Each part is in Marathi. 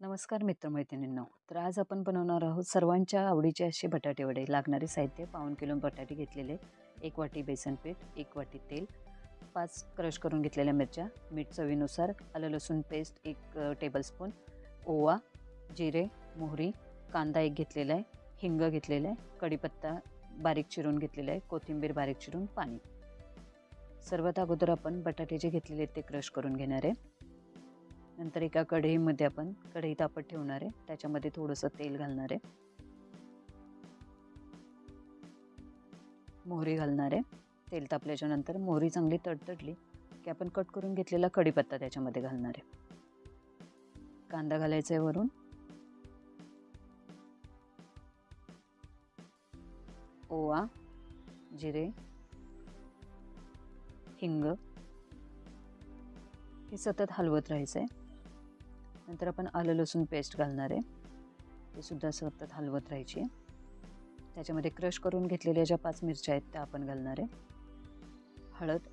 नमस्कार मित्रमैत्रिणींनो. तर आज आपण बनवणार आहोत सर्वांच्या आवडीचे असे बटाटे वडे. लागणारे साहित्य: पाऊण किलो बटाटे घेतलेले, 1 वाटी बेसन पीठ, 1 वाटी तेल, 5 क्रश करून घेतलेल्या मिरच्या, मीठ चवीनुसार, आलं लसूण पेस्ट 1 टेबलस्पून, ओवा, जिरे, मोहरी, कांदा 1 घेतलेला आहे, हिंग घेतलेला आहे, कढीपत्ता बारीक चिरून घेतलेला आहे, कोथिंबीर बारीक चिरून, पाणी. सर्वात अगोदर आपण बटाटे जे घेतलेले ते क्रश करून घेणार आहे. नंतर एका कढईमध्ये आपण कढई तापत ठेवणार आहे. त्याच्यामध्ये थोडंसं तेल घालणार आहे, मोहरी घालणार आहे. तेल तापल्याच्या नंतर मोहरी चांगली तडतडली की आपण कट करून घेतलेला कढीपत्ता त्याच्यामध्ये घालणार आहे. कांदा घालायचा आहे वरून, ओवा, जिरे, हिंग हे सतत हलवत राहायचं आहे. नंतर आपण आलं लसूण पेस्ट घालणार आहे, ते सुद्धा सतत हलवत राहायची. त्याच्यामध्ये क्रश करून घेतलेल्या ज्या 5 मिरच्या आहेत त्या आपण घालणार आहे, हळद,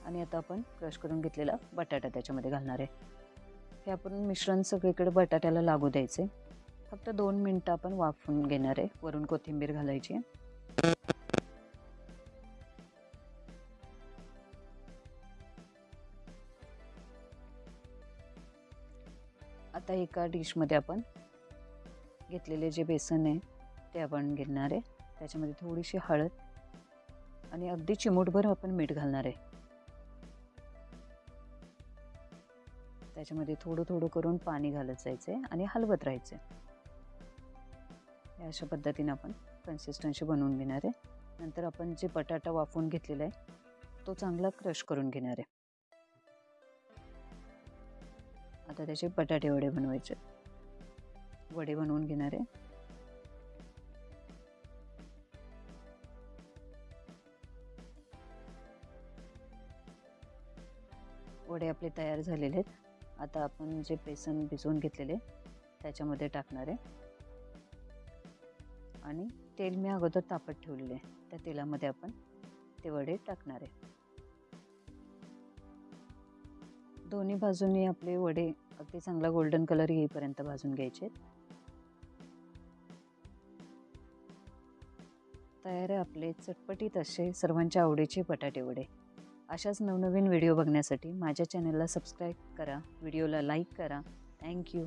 आणि आता आपण क्रश करून घेतलेला बटाटा त्याच्यामध्ये घालणार आहे. हे आपण मिश्रण सगळीकडे बटाट्याला लागू द्यायचे. फक्त 2 मिनटं आपण वाफवून घेणार आहे. वरून कोथिंबीर घालायची. आता एका डिशमध्ये आपण घेतलेले जे बेसन आहे ते आपण घेणार आहे. त्याच्यामध्ये थोडीशी हळद आणि अगदी चिमूटभर आपण मीठ घालणार आहे. त्याच्यामध्ये थोडं थोडं करून पाणी घालत जायचं आहे आणि हलवत राहायचं आहे. अशा पद्धतीने आपण कन्सिस्टन्सी बनवून घेणार आहे. नंतर आपण जे बटाटा वाफवून घेतलेला आहे तो चांगला क्रश करून घेणार आहे. आता त्याचे बटाटे वडे बनवायचे. वडे बनवून घेणार आहे. वडे आपले तयार झालेले आहेत. आता आपण जे बेसन भिजवून घेतलेले त्याच्यामध्ये टाकणार आहे आणि तेल मी अगोदर तापत ठेवलेले आहे, त्या तेलामध्ये आपण ते वडे टाकणार आहे. दोन्ही बाजूंनी आपले वडे अगदी चांगला गोल्डन कलर येईपर्यंत भाजून घ्यायचे. तयार आहे आपले चटपटीत असे सर्वांच्या आवडीचे बटाटे वडे. अशाच नवनवीन व्हिडिओ बघण्यासाठी माझ्या चॅनलला सबस्क्राईब करा, व्हिडिओला लाईक करा. थँक्यू.